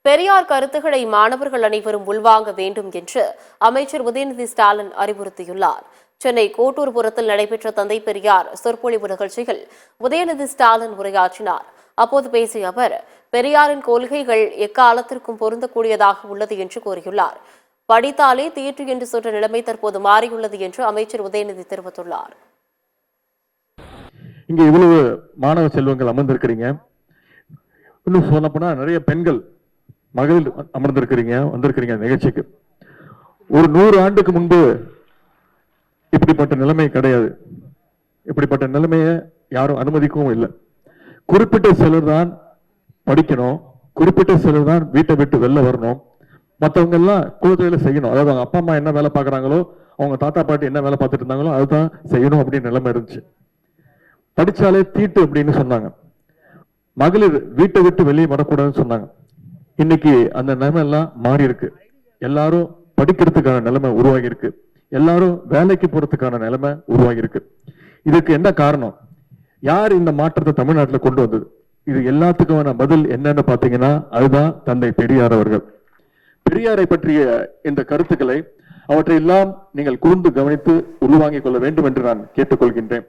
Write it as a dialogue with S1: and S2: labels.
S1: பெரியார் கருத்துக்களை மாணவர்கள் அனைவரும் உள்வாங்க வேண்டும் என்று அமைச்சர் உதயநிதி ஸ்டாலின் அறிவுறுத்தியுள்ளார். சென்னை கோட்டூர்புரத்தில் நடைபெற்ற தந்தை பெரியார் சொற்பொழிவு நிகழ்ச்சியில் உதயநிதி ஸ்டாலின் உரையாற்றினார். அப்போது பேசிய அவர், பெரியாரின் கொள்கைகள் எக்காலத்திற்கும் பொருந்தக்கூடியதாக உள்ளது என்று கூறியுள்ளார். படித்தாலே தீற்று என்று சொன்ன நிலைமை தற்போது மாறியுள்ளது என்று அமைச்சர் உதயநிதி தெரிவித்துள்ளார்.
S2: இங்க இவ்வளவு மாணவ செல்வங்கள் அமர்ந்திருக்கிறீங்க. இன்னும் சொல்ல போனா நிறைய பெண்கள் மகளிர் வந்திருக்கிறீங்க நிகழ்ச்சிக்கு. ஒரு 100 ஆண்டுக்கு முன்பு இப்படிப்பட்ட நிலைமை கிடையாது. இப்படிப்பட்ட நிலைமையை யாரும் அனுமதிக்கவும் இல்லை. குறிப்பிட்ட சிலர் தான் படிக்கணும், குறிப்பிட்ட சிலர் தான் வீட்டை விட்டு வெளில வரணும், மற்றவங்க எல்லாம் குலத்தொழில செய்யணும். அதாவது அவங்க அப்பா அம்மா என்ன வேலை பார்க்கறாங்களோ, அவங்க தாத்தா பாட்டி என்ன வேலை பார்த்துட்டு இருந்தாங்களோ அதுதான் செய்யணும் அப்படின்னு நிலைமை இருந்துச்சு. படிச்சாலே தீட்டு அப்படின்னு சொன்னாங்க. மகளிர் வீட்டை விட்டு வெளியே வரக்கூடாதுன்னு சொன்னாங்க. இன்னைக்கு அந்த நிலைமை எல்லாம் மாறி இருக்கு. எல்லாரும் படிக்கிறதுக்கான நிலைமை உருவாகி இருக்கு. எல்லாரும் வேலைக்கு போறதுக்கான நிலைமை உருவாகி இருக்கு. இதுக்கு என்ன காரணம்? யார் இந்த மாற்றத்தை தமிழ்நாட்டில் கொண்டு வந்தது? இது எல்லாத்துக்குமான பதில் என்னன்னு பாத்தீங்கன்னா அதுதான் தந்தை பெரியார் அவர்கள். பெரியாரை பற்றிய இந்த கருத்துக்களை அவற்றை எல்லாம் நீங்கள் கூர்ந்து கவனித்து உள்வாங்கிக் கொள்ள வேண்டும் என்று நான் கேட்டுக்கொள்கின்றேன்.